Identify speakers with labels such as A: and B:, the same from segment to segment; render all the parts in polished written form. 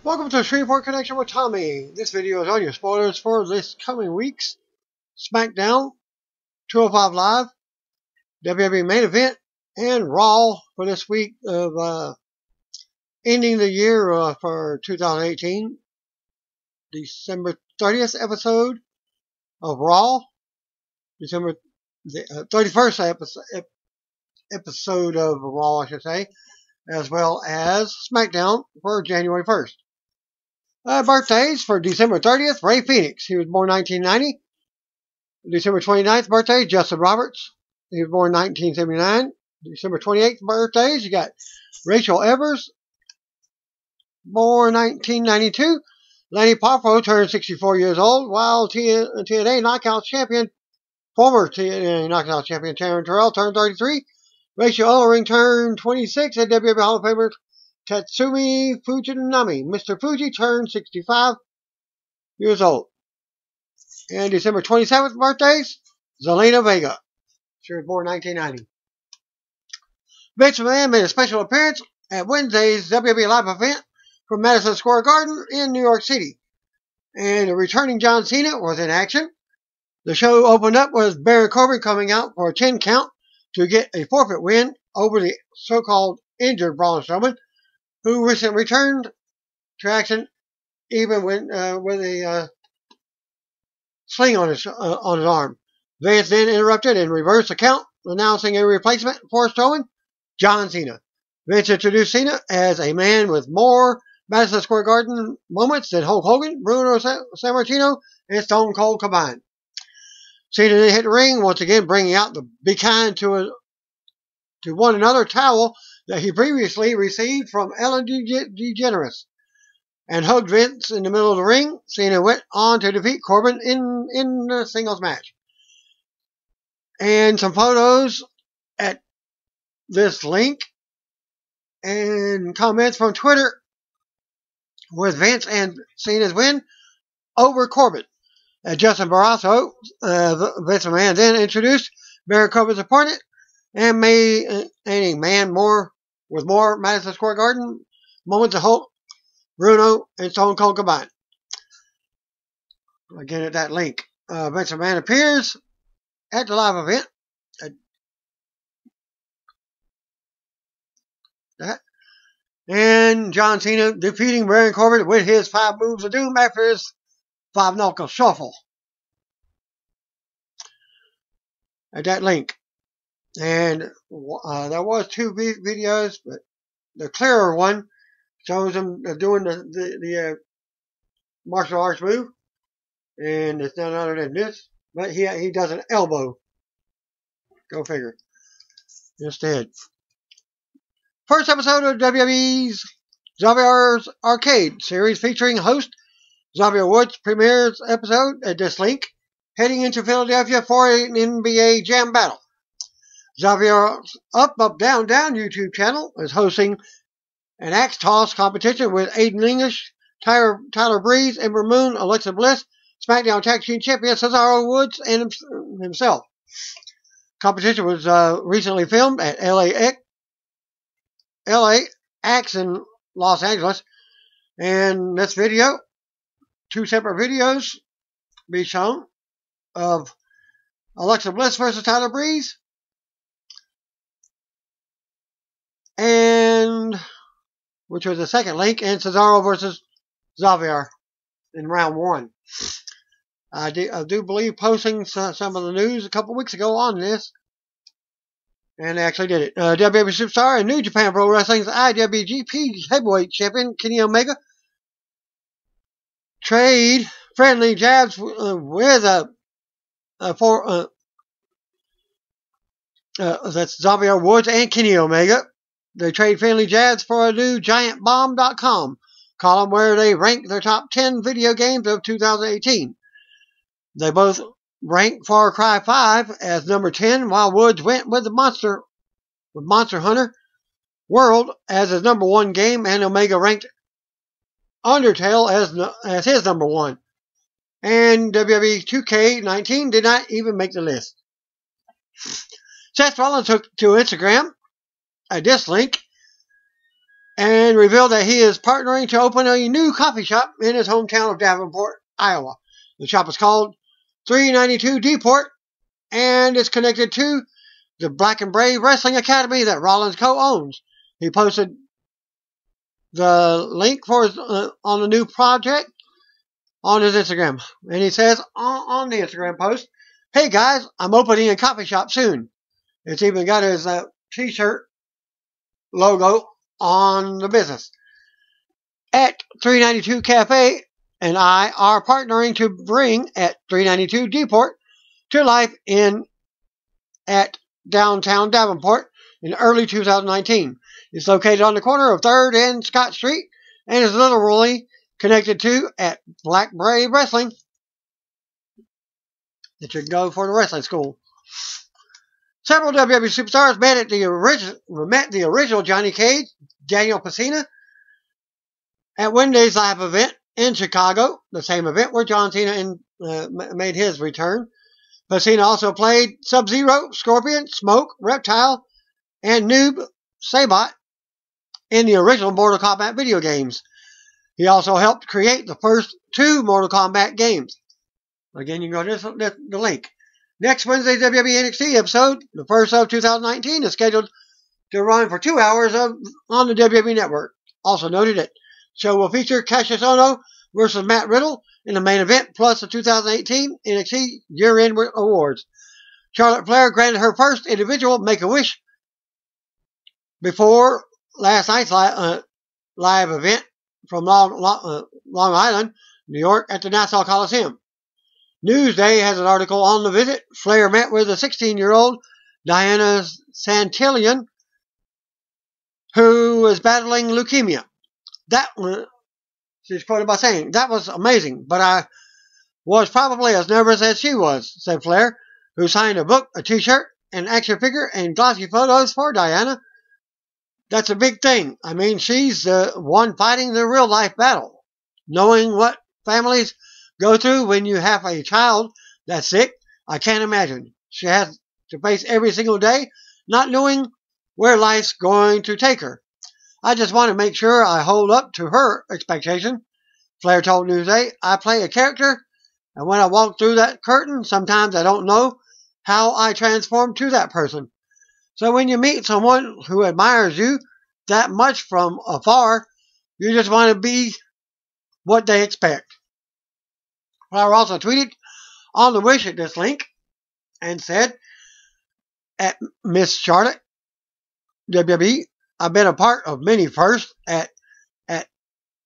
A: Welcome to Shreveport Connection with Tommy. This video is on your spoilers for this coming week's SmackDown, 205 Live, WWE Main Event, and Raw for this week of ending the year for 2018. December 30th episode of Raw, December the 31st episode of Raw, I should say, as well as SmackDown for January 1st. Birthdays for December 30th, Ray Phoenix. He was born 1990. December 29th birthday, Justin Roberts. He was born 1979. December 28th birthdays, you got Rachel Evers, born 1992. Lanny Poffo turned 64 years old, while TNA Knockouts champion, former TNA Knockouts champion Taryn Terrell turned 33. Rachel Ellering turned 26, and WWE Hall of Famer Tatsumi Fujinami. Mr. Fuji turned 65 years old. And December 27th birthdays, Zelina Vega. She was born 1990. Vince McMahon made a special appearance at Wednesday's WWE Live event from Madison Square Garden in New York City. And the returning John Cena was in action. The show opened up with Baron Corbin coming out for a 10 count to get a forfeit win over the so-called injured Braun Strowman, who recently returned to action even with a sling on his arm. Vince then interrupted and reversed the count, announcing a replacement for Strowman, John Cena. Vince introduced Cena as a man with more Madison Square Garden moments than Hulk Hogan, Bruno Sammartino, and Stone Cold combined. Cena then hit the ring, once again bringing out the "Be Kind to One Another" towel that he previously received from Ellen DeGeneres, and hugged Vince in the middle of the ring. Cena went on to defeat Corbin in the singles match. And some photos at this link and comments from Twitter with Vince and Cena's win over Corbin. Justin Barrasso, Vince McMahon, then introduced Baron Corbin's opponent and made a man with more Madison Square Garden moments of Hulk, Bruno, and Stone Cold combined. Again, at that link, Vince McMahon appears at the live event. And John Cena defeating Baron Corbin with his 5 moves of doom after his 5-knuckle shuffle. At that link. And there was 2 videos, but the clearer one shows him doing the martial arts move, and it's none other than this. But he does an elbow. Go figure. Instead. First episode of WWE's Xaviar's Arcade series featuring host Xavier Woods premieres episode at this link, heading into Philadelphia for an NBA Jam battle. Xavier's Up, Up, Down, Down YouTube channel is hosting an axe toss competition with Aiden English, Tyler Breeze, Ember Moon, Alexa Bliss, SmackDown Tag Team Champion Cesaro Woods, and himself. Competition was recently filmed at LAX in Los Angeles, and this video, 2 separate videos be shown of Alexa Bliss versus Tyler Breeze, and which was the second link, and Cesaro versus Xavier in round 1. I do believe posting some of the news a couple weeks ago on this, and they actually did it. WWE Superstar and New Japan Pro Wrestling's IWGP Heavyweight Champion Kenny Omega trade friendly jabs with that's Xavier Woods and Kenny Omega. They trade friendly jabs for a new GiantBomb.com column where they rank their top 10 video games of 2018. They both ranked Far Cry 5 as number 10, while Woods went with Monster Hunter World as his number 1 game, and Omega ranked Undertale as his number 1. And WWE 2K19 did not even make the list. Seth Rollins took to Instagram at this link and revealed that he is partnering to open a new coffee shop in his hometown of Davenport, Iowa. The shop is called 392 Deport, and it's connected to the Black and Brave Wrestling Academy that Rollins co-owns. He posted the link for his, on the new project on his Instagram. And he says on the Instagram post, "Hey guys, I'm opening a coffee shop soon." It's even got his t-shirt logo on the business. At 392 Cafe and I are partnering to bring at 392 Deport to life at downtown Davenport in early 2019. It's located on the corner of 3rd and Scott Street and is literally connected to at Black Brave Wrestling that you can go for the wrestling school. Several WWE superstars met the original Johnny Cage, Daniel Pesina, at Wednesday's live event in Chicago, the same event where John Cena made his return. Pesina also played Sub-Zero, Scorpion, Smoke, Reptile, and Noob Saibot in the original Mortal Kombat video games. He also helped create the first 2 Mortal Kombat games. Again, you can go to the link. Next Wednesday's WWE NXT episode, the first of 2019, is scheduled to run for 2 hours on the WWE Network. Also noted that the show will feature Cassius Ohno versus Matt Riddle in the main event, plus the 2018 NXT year-end awards. Charlotte Flair granted her first individual Make-A-Wish before last night's live event from Long Island, New York, at the Nassau Coliseum. Newsday has an article on the visit. Flair met with a 16-year-old Diana Santillan, who is battling leukemia. She's quoted by saying, "That was amazing, but I was probably as nervous as she was," said Flair, who signed a book, a t-shirt, an action figure, and glossy photos for Diana. That's a big thing. I mean, she's the one fighting the real-life battle. Knowing what families go through when you have a child that's sick, I can't imagine. She has to face every single day, not knowing where life's going to take her. I just want to make sure I hold up to her expectation," Flair told Newsday. "I play a character, and when I walk through that curtain, sometimes I don't know how I transform to that person. So when you meet someone who admires you that much from afar, you just want to be what they expect." Flair also tweeted on the Wish at this link and said, "At Miss Charlotte, WWE, I've been a part of many firsts at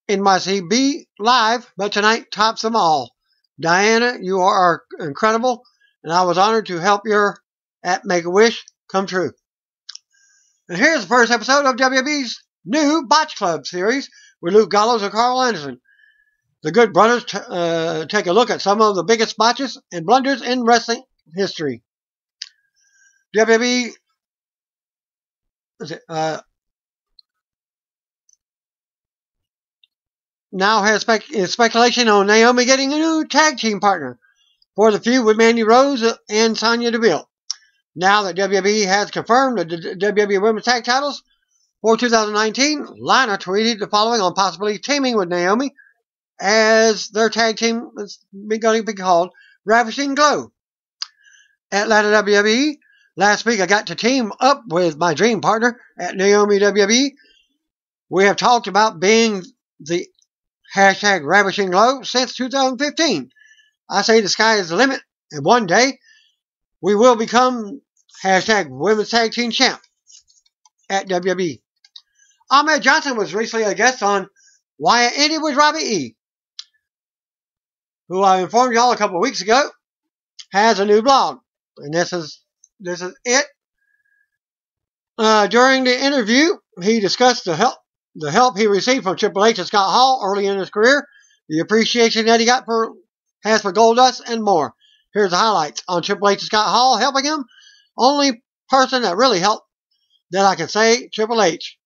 A: NYCB Live, but tonight tops them all. Diana, you are incredible, and I was honored to help your at Make-A-Wish come true." And here's the first episode of WWE's new Botch Club series with Luke Gallows and Carl Anderson. The Good Brothers take a look at some of the biggest botches and blunders in wrestling history. WWE now has speculation on Naomi getting a new tag team partner for the feud with Mandy Rose and Sonya Deville. Now that WWE has confirmed the WWE Women's Tag Titles for 2019, Lana tweeted the following on possibly teaming with Naomi, as their tag team is going to be called Ravishing Glow. Atlanta WWE, last week I got to team up with my dream partner at Naomi WWE. We have talked about being the hashtag Ravishing Glow since 2015. I say the sky is the limit, and one day we will become hashtag Women's Tag Team Champ at WWE. Ahmed Johnson was recently a guest on Why It Ended with Robbie E., who I informed y'all a couple of weeks ago has a new blog, and this is it. During the interview, he discussed the help he received from Triple H and Scott Hall early in his career, the appreciation that he has for Goldust, and more. Here's the highlights on Triple H and Scott Hall helping him. Only person that really helped that I can say, Triple H.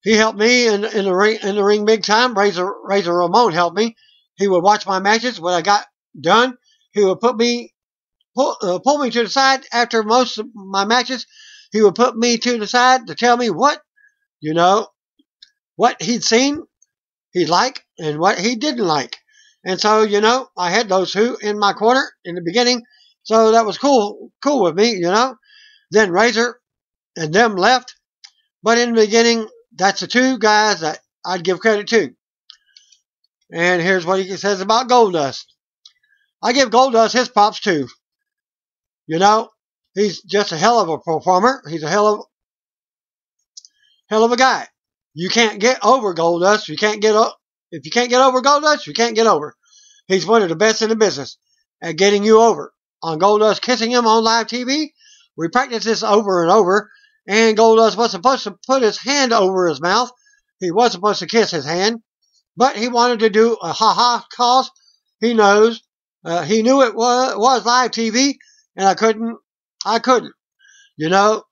A: He helped me in the ring big time. Razor Ramon helped me. He would watch my matches when I got done. He would pull me to the side after most of my matches. He would put me to the side to tell me what you know, what he'd seen, he'd like, and what he didn't like. And so, you know, I had those two in my corner in the beginning, so that was cool with me, you know. Then Razor and them left, but in the beginning, that's the two guys that I'd give credit to. And here's what he says about Goldust. I give Goldust his props too. You know, he's just a hell of a performer. He's a hell of a guy. You can't get over Goldust. If you can't get over Goldust, you can't get over. He's one of the best in the business at getting you over. On Goldust kissing him on live TV, we practiced this over and over, and Goldust was supposed to put his hand over his mouth. He was supposed to kiss his hand, but he wanted to do a ha-ha cause. He knows. He knew it was live TV, and I couldn't, you know,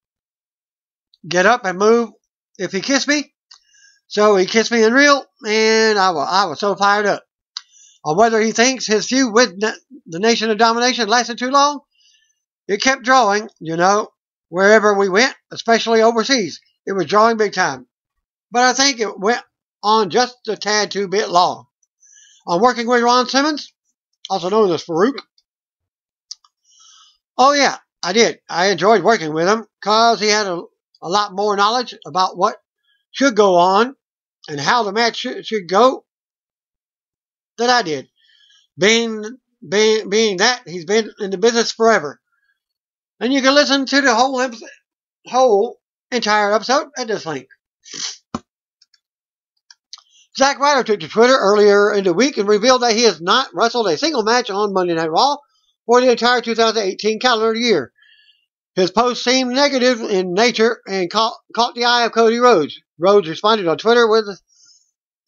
A: get up and move if he kissed me. So he kissed me in real, and I was so fired up. On whether he thinks his feud with the Nation of Domination lasted too long, it kept drawing, you know, wherever we went, especially overseas. It was drawing big time. But I think it went on just a tad too bit long. On working with Ron Simmons, also known as Farouk. Oh yeah, I did. I enjoyed working with him because he had a lot more knowledge about what should go on and how the match should go than I did. Being that he's been in the business forever. And you can listen to the whole entire episode at this link. Zack Ryder took to Twitter earlier in the week and revealed that he has not wrestled a single match on Monday Night Raw for the entire 2018 calendar year. His post seemed negative in nature and caught the eye of Cody Rhodes. Rhodes responded on Twitter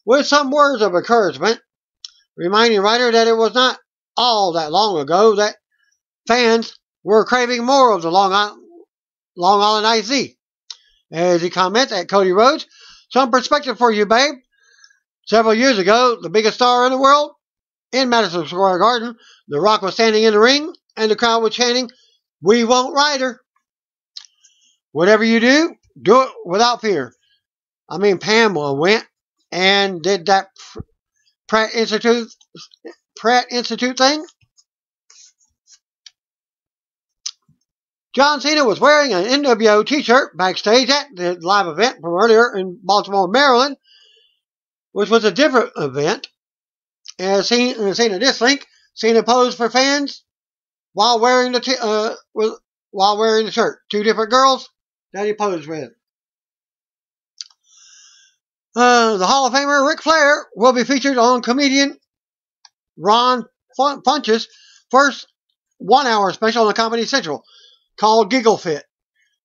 A: with some words of encouragement, reminding Ryder that it was not all that long ago that fans were craving more of the Long Island IC. As he comments at Cody Rhodes, some perspective for you, babe. Several years ago, the biggest star in the world, in Madison Square Garden, The Rock was standing in the ring, and the crowd was chanting, "We want Ryder." Whatever you do it without fear. I mean, Pamela went and did that Pratt Institute thing. John Cena was wearing an NWO t-shirt backstage at the live event from earlier in Baltimore, Maryland, which was a different event. As seen in this link, Cena posed for fans while wearing the shirt. Two different girls that he posed with. The Hall of Famer Ric Flair will be featured on comedian Ron Funches' first 1-hour special on Comedy Central called Giggle Fit.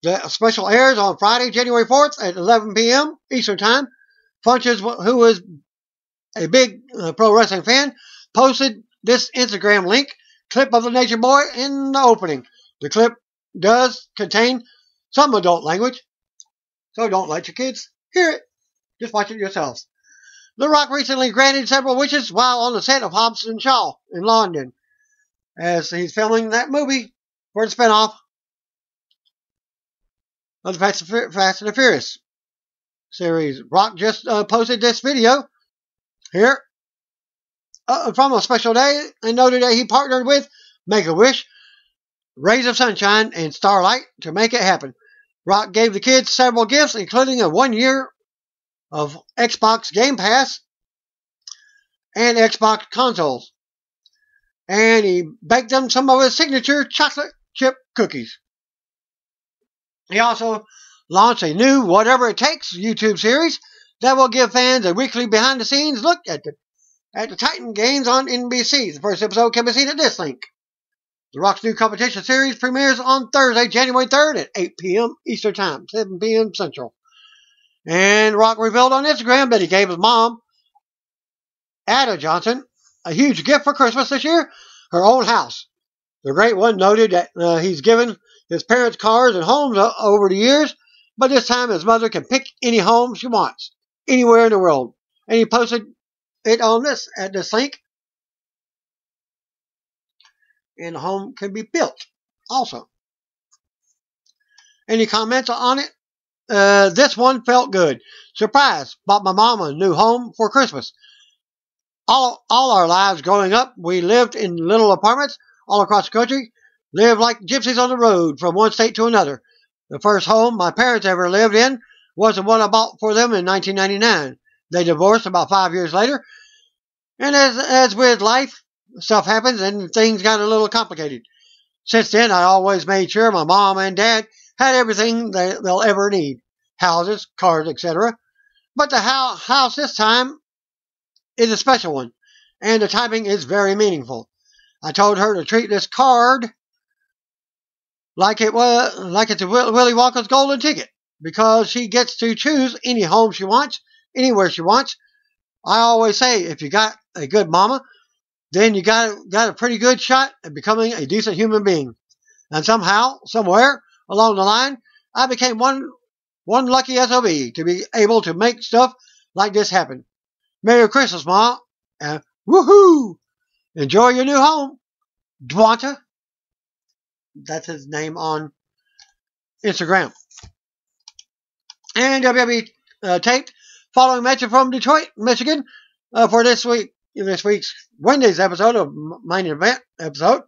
A: The special airs on Friday, January 4th at 11 p.m. Eastern Time. Funches, who is a big pro wrestling fan, posted this Instagram link clip of the Nature Boy in the opening. The clip does contain some adult language, so don't let your kids hear it. Just watch it yourselves. The Rock recently granted several wishes while on the set of Hobbs and Shaw in London, as he's filming that movie for the spinoff of the Fast and the Furious series. Rock just posted this video here from a special day and noted that he partnered with Make-A-Wish, Rays of Sunshine, and Starlight to make it happen. Rock gave the kids several gifts, including a 1 year of Xbox Game Pass and Xbox consoles. And he baked them some of his signature chocolate chip cookies. He also launched a new Whatever It Takes YouTube series that will give fans a weekly behind-the-scenes look at the Titan games on NBC. The first episode can be seen at this link. The Rock's new competition series premieres on Thursday, January 3rd at 8 p.m. Eastern Time, 7 p.m. Central. And Rock revealed on Instagram that he gave his mom, Ada Johnson, a huge gift for Christmas this year, her own house. The Great One noted that he's given his parents cars and homes over the years, but this time his mother can pick any home she wants, anywhere in the world. And he posted it on at this link. And the home can be built also. And he comments on it This one felt good. Surprise! Bought my mom a new home for Christmas. All our lives growing up, we lived in little apartments all across the country. Lived like gypsies on the road from one state to another. The first home my parents ever lived in was the one I bought for them in 1999. They divorced about 5 years later. And as with life, stuff happens and things got a little complicated. Since then, I always made sure my mom and dad had everything they'll ever need. Houses, cars, etc. But the house this time is a special one. And the timing is very meaningful. I told her to treat this card like it's a Willy Wonka's golden ticket, because she gets to choose any home she wants, anywhere she wants. I always say, if you got a good mama, then you got a pretty good shot at becoming a decent human being. And somehow, somewhere along the line, I became one lucky SOB to be able to make stuff like this happen. Merry Christmas, Ma. Woohoo! Enjoy your new home, Dwanta. That's his name on Instagram. And WWE taped following match from Detroit, Michigan, for this week's Wednesday's episode of Main Event episode.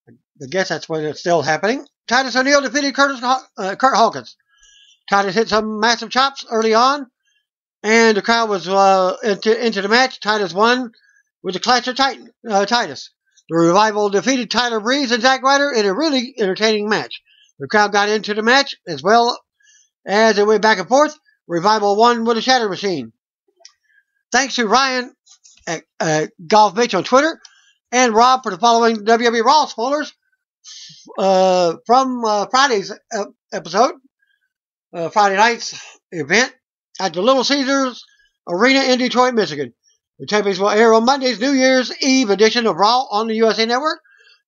A: I guess that's when it's still happening. Titus O'Neil defeated Kurt Hawkins. Titus hit some massive chops early on, and the crowd was into the match. Titus won with the Clash of Titus. The Revival defeated Tyler Breeze and Zack Ryder in a really entertaining match. The crowd got into the match as well as it went back and forth. Revival won with a Shatter Machine. Thanks to Ryan at Golf Bitch on Twitter and Rob for the following WWE Raw spoilers from Friday's episode, Friday night's event at the Little Caesars Arena in Detroit, Michigan. The tapings will air on Monday's New Year's Eve edition of Raw on the USA Network.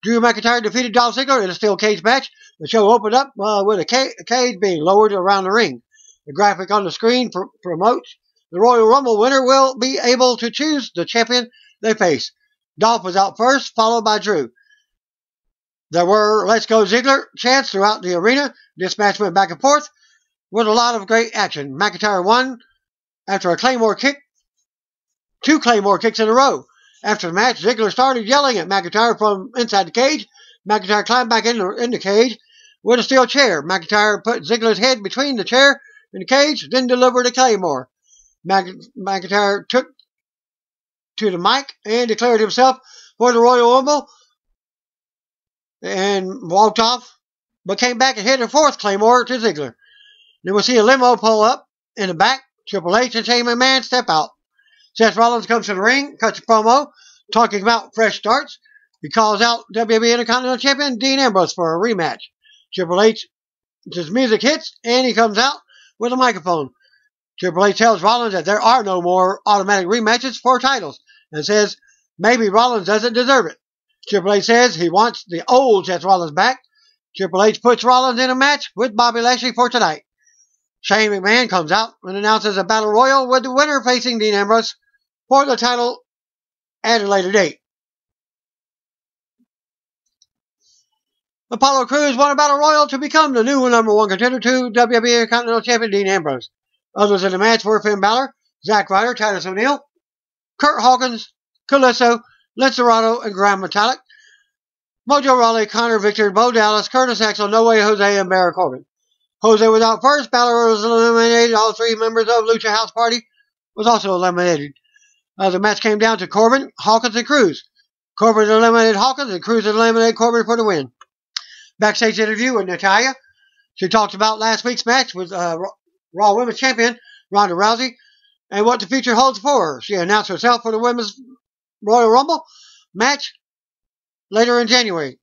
A: Drew McIntyre defeated Dolph Ziggler in a steel cage match. The show opened up with a cage being lowered around the ring. The graphic on the screen promotes the Royal Rumble winner will be able to choose the champion they face. Dolph was out first, followed by Drew. There were "Let's Go Ziggler" chants throughout the arena. This match went back and forth with a lot of great action. McIntyre won after a Claymore kick. 2 Claymore kicks in a row. After the match, Ziggler started yelling at McIntyre from inside the cage. McIntyre climbed back in the cage with a steel chair. McIntyre put Ziggler's head between the chair and the cage, then delivered a Claymore. McIntyre took to the mic and declared himself for the Royal Rumble and walked off, but came back and hit a 4th Claymore to Ziggler. Then we'll see a limo pull up in the back. Triple H and Shane McMahon step out. Seth Rollins comes to the ring, cuts a promo, talking about fresh starts. He calls out WWE Intercontinental Champion Dean Ambrose for a rematch. Triple H, his music hits, and he comes out with a microphone. Triple H tells Rollins that there are no more automatic rematches for titles, and says maybe Rollins doesn't deserve it. Triple H says he wants the old Seth Rollins back. Triple H puts Rollins in a match with Bobby Lashley for tonight. Shane McMahon comes out and announces a battle royal with the winner facing Dean Ambrose for the title at a later date. Apollo Crews won a battle royal to become the new #1 contender to WWE Intercontinental Champion Dean Ambrose. Others in the match were Finn Balor, Zack Ryder, Titus O'Neil, Kurt Hawkins, Kalisto, Lince Dorado, and Graham Metalik. Mojo Rawley, Connor Victor, Bo Dallas, Curtis Axel, No Way Jose, and Baron Corbin. Jose was out first. Balor was eliminated. All 3 members of Lucha House Party was also eliminated. The match came down to Corbin, Hawkins, and Crews. Corbin eliminated Hawkins, and Crews eliminated Corbin for the win. Backstage interview with Natalya. She talked about last week's match with Raw Women's Champion Ronda Rousey and what the future holds for her. She announced herself for the Women's Royal Rumble match later in January.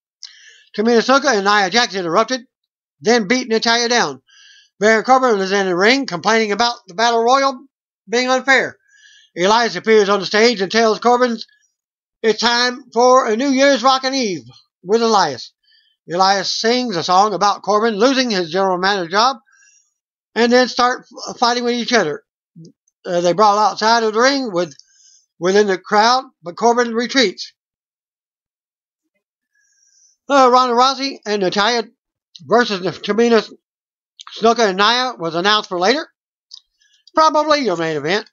A: Tamina Snuka and Nia Jax interrupted, then beat Natalya down. Baron Corbin was in the ring complaining about the Battle Royal being unfair. Elias appears on the stage and tells Corbin it's time for a New Year's Rockin' Eve with Elias. Elias sings a song about Corbin losing his general manager job and then start fighting with each other. They brawl outside of the ring within the crowd, but Corbin retreats. Ronda Rousey and Natalya versus Tamina Snuka and Nia was announced for later. Probably your main event,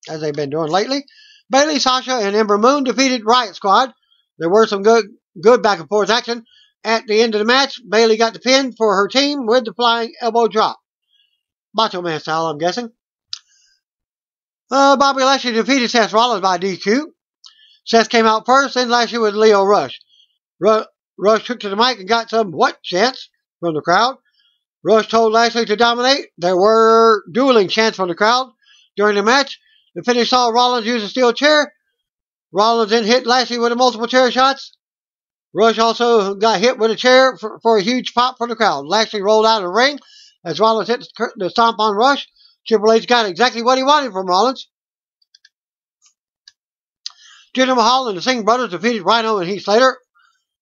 A: as they've been doing lately. Bayley, Sasha, and Ember Moon defeated Riot Squad. There were some good back and forth action. At the end of the match, Bayley got the pin for her team with the flying elbow drop. Macho Man style, I'm guessing. Bobby Lashley defeated Seth Rollins by DQ. Seth came out first, then Lashley with Leo Rush. Rush took to the mic and got some what chants from the crowd. Rush told Lashley to dominate. There were dueling chants from the crowd during the match. The finish saw Rollins use a steel chair. Rollins then hit Lashley with multiple chair shots. Rush also got hit with a chair for a huge pop from the crowd. Lashley rolled out of the ring as Rollins hit the stomp on Rush. Triple H got exactly what he wanted from Rollins. Jinder Mahal and the Singh brothers defeated Rhino and Heath Slater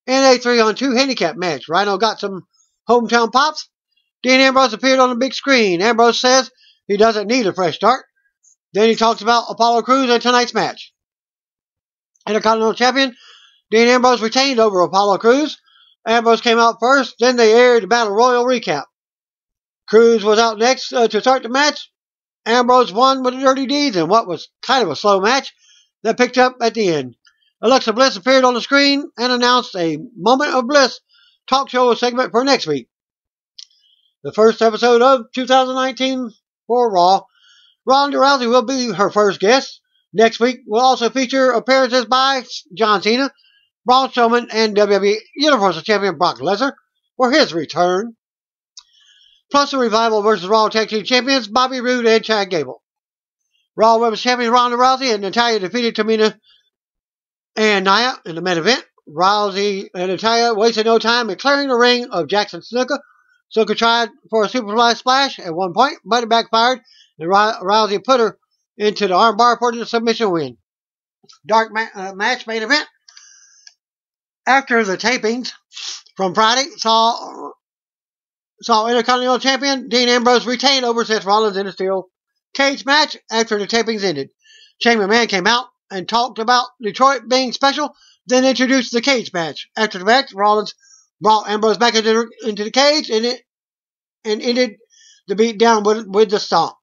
A: in a 3-on-2 handicap match. Rhino got some hometown pops. Dean Ambrose appeared on the big screen. Ambrose says he doesn't need a fresh start. Then he talks about Apollo Crews and tonight's match. Intercontinental Champion Dean Ambrose retained over Apollo Crews. Ambrose came out first, then they aired the Battle Royal recap. Crews was out next to start the match. Ambrose won with the Dirty Deeds in what was kind of a slow match that picked up at the end. Alexa Bliss appeared on the screen and announced a Moment of Bliss talk show segment for next week. The first episode of 2019 for Raw. Ronda Rousey will be her first guest. Next week will also feature appearances by John Cena, Braun Strowman, and WWE Universal Champion Brock Lesnar for his return. Plus the Revival vs. Raw Tag Team Champions Bobby Roode and Chad Gable. Raw Women's Champion Ronda Rousey and Natalya defeated Tamina and Nia in the main event. Rousey and Natalya wasted no time in clearing the ring of Jackson Snuka. Snuka tried for a superfly splash at one point, but it backfired, and Rousey put her into the armbar for the submission win. Dark match main event. After the tapings from Friday, saw Intercontinental Champion Dean Ambrose retain over Seth Rollins in a steel cage match after the tapings ended. Shane McMahon came out and talked about Detroit being special, then introduced the cage match. After the match, Rollins brought Ambrose back into the cage and ended the beatdown with the stomp.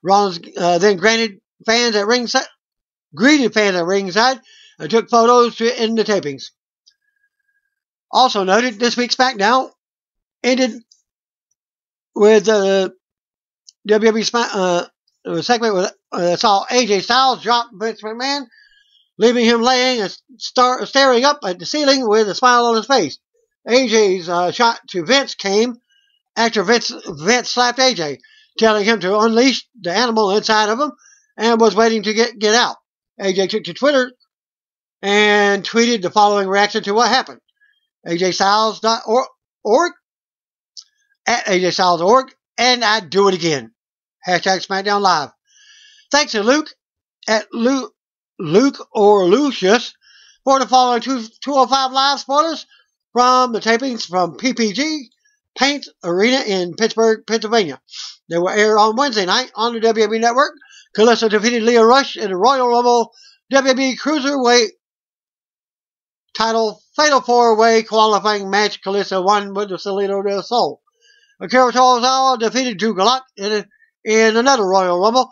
A: Rollins then greeted fans at ringside and took photos to end the tapings. Also noted, this week's SmackDown ended with WWE segment with saw AJ Styles drop Vince McMahon, leaving him laying and staring up at the ceiling with a smile on his face. AJ's shot to Vince came after Vince slapped AJ, telling him to unleash the animal inside of him and was waiting to get out. AJ took to Twitter and tweeted the following reaction to what happened. AJStyles.org at AJStyles.org, and I'd do it again. Hashtag SmackDown Live. Thanks to Luke at Luke or Lucius for the following 205 Live spoilers from the tapings from PPG Paint Arena in Pittsburgh, Pennsylvania. They will air on Wednesday night on the WWE Network. Calista defeated Leo Rush in the Royal Rumble WWE Cruiserweight title Fatal 4-Way qualifying match. Calista won with the Salito del Sol. Akira Tozawa defeated Drew Gulak in another Royal Rumble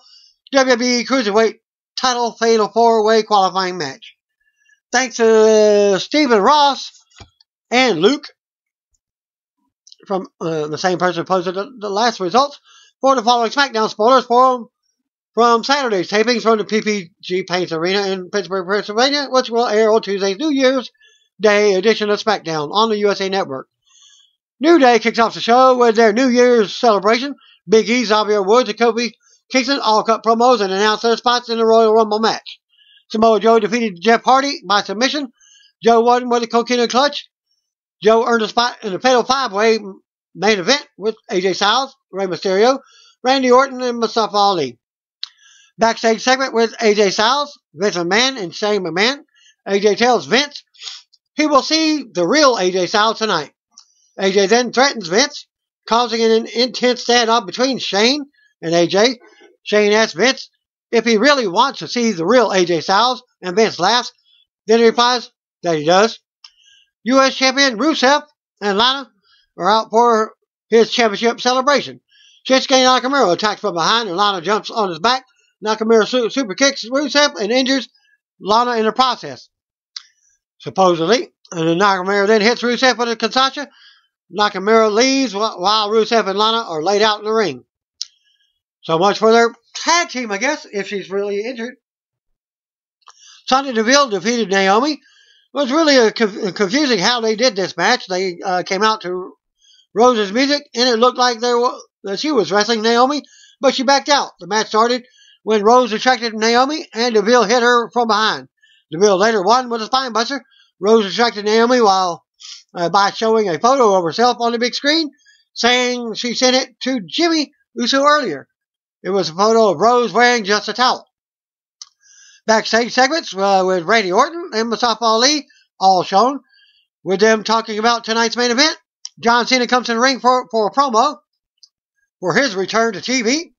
A: WWE Cruiserweight title Fatal 4-Way qualifying match. Thanks to Stephen Ross and Luke from the same person who posted the last results for the following SmackDown spoilers from Saturday's tapings from the PPG Paints Arena in Pittsburgh, Pennsylvania, which will air on Tuesday's New Year's Day edition of SmackDown on the USA Network. New Day kicks off the show with their New Year's celebration. Big E, Xavier Woods, and Kofi Kingston all cut promos and announced their spots in the Royal Rumble match. Samoa Joe defeated Jeff Hardy by submission. Joe won with a coquina clutch. Joe earned a spot in the Fatal 5-Way main event with AJ Styles, Rey Mysterio, Randy Orton, and Mustafa Ali. Backstage segment with AJ Styles, Vince McMahon, and Shane McMahon. AJ tells Vince he will see the real AJ Styles tonight. AJ then threatens Vince, causing an intense standoff between Shane and AJ. Shane asks Vince if he really wants to see the real AJ Styles, and Vince laughs. Then he replies that he does. U.S. Champion Rusev and Lana are out for his championship celebration. Shinsuke Nakamura attacks from behind and Lana jumps on his back. Nakamura super kicks Rusev and injures Lana in the process, supposedly. And then Nakamura then hits Rusev with a Kinshasa. Nakamura leaves while Rusev and Lana are laid out in the ring. So much for their tag team, I guess, if she's really injured. Sonya Deville defeated Naomi. It was really confusing how they did this match. They came out to Rose's music, and it looked like that she was wrestling Naomi, but she backed out. The match started when Rose attracted Naomi, and Deville hit her from behind. Deville later won with a spine buster. Rose attracted Naomi by showing a photo of herself on the big screen, saying she sent it to Jimmy Uso earlier. It was a photo of Rose wearing just a towel. Backstage segments with Randy Orton and Mustafa Ali, all shown, with them talking about tonight's main event. John Cena comes in the ring for a promo for his return to TV.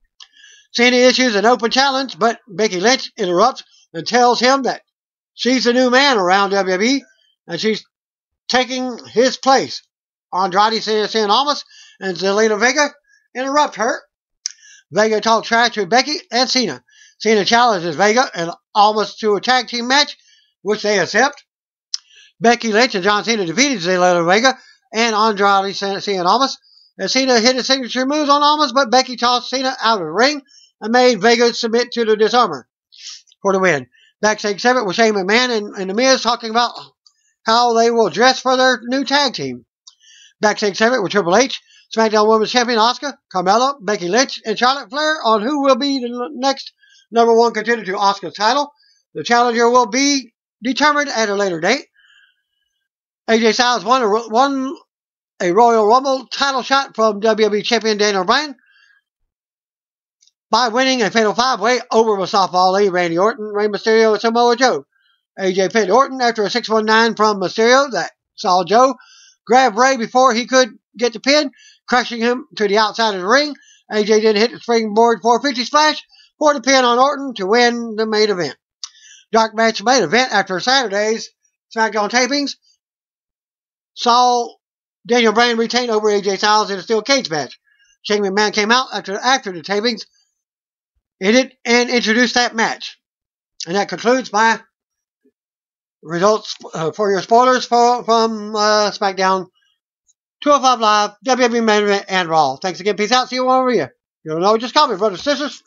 A: Cena issues an open challenge, but Becky Lynch interrupts and tells him that she's the new man around WWE, and she's taking his place. Andrade Cien Almas and Zelina Vega interrupt her. Vega talks trash to Becky and Cena. Cena challenges Vega and Almas to a tag team match, which they accept. Becky Lynch and John Cena defeated Zelina Vega and Andrade Cien Almas. And Cena hit his signature moves on Almas, but Becky tossed Cena out of the ring and made Vega submit to the disarmer for the win. Backstage segment with Shane McMahon and The Miz talking about how they will dress for their new tag team. Backstage segment with Triple H, SmackDown Women's Champion Asuka, Carmella, Becky Lynch, and Charlotte Flair on who will be the next #1 contender to Asuka's title. The challenger will be determined at a later date. AJ Styles won a Royal Rumble title shot from WWE Champion Daniel Bryan by winning a Fatal 5-Way over Mustafa Ali, Randy Orton, Rey Mysterio, and Samoa Joe. AJ pinned Orton after a 619 from Mysterio that saw Joe grab Rey before he could get the pin, crushing him to the outside of the ring. AJ then hit the springboard 450 splash for the pin on Orton to win the main event. Dark match main event after Saturday's SmackDown tapings saw Daniel Bryan retain over AJ Styles in a steel cage match. Shane McMahon came out after the tapings and introduced that match. And that concludes my results for your spoilers from SmackDown 205 Live, WWE Main Event, and Raw. Thanks again. Peace out. See you over here. You don't know, just call me, brothers and sisters.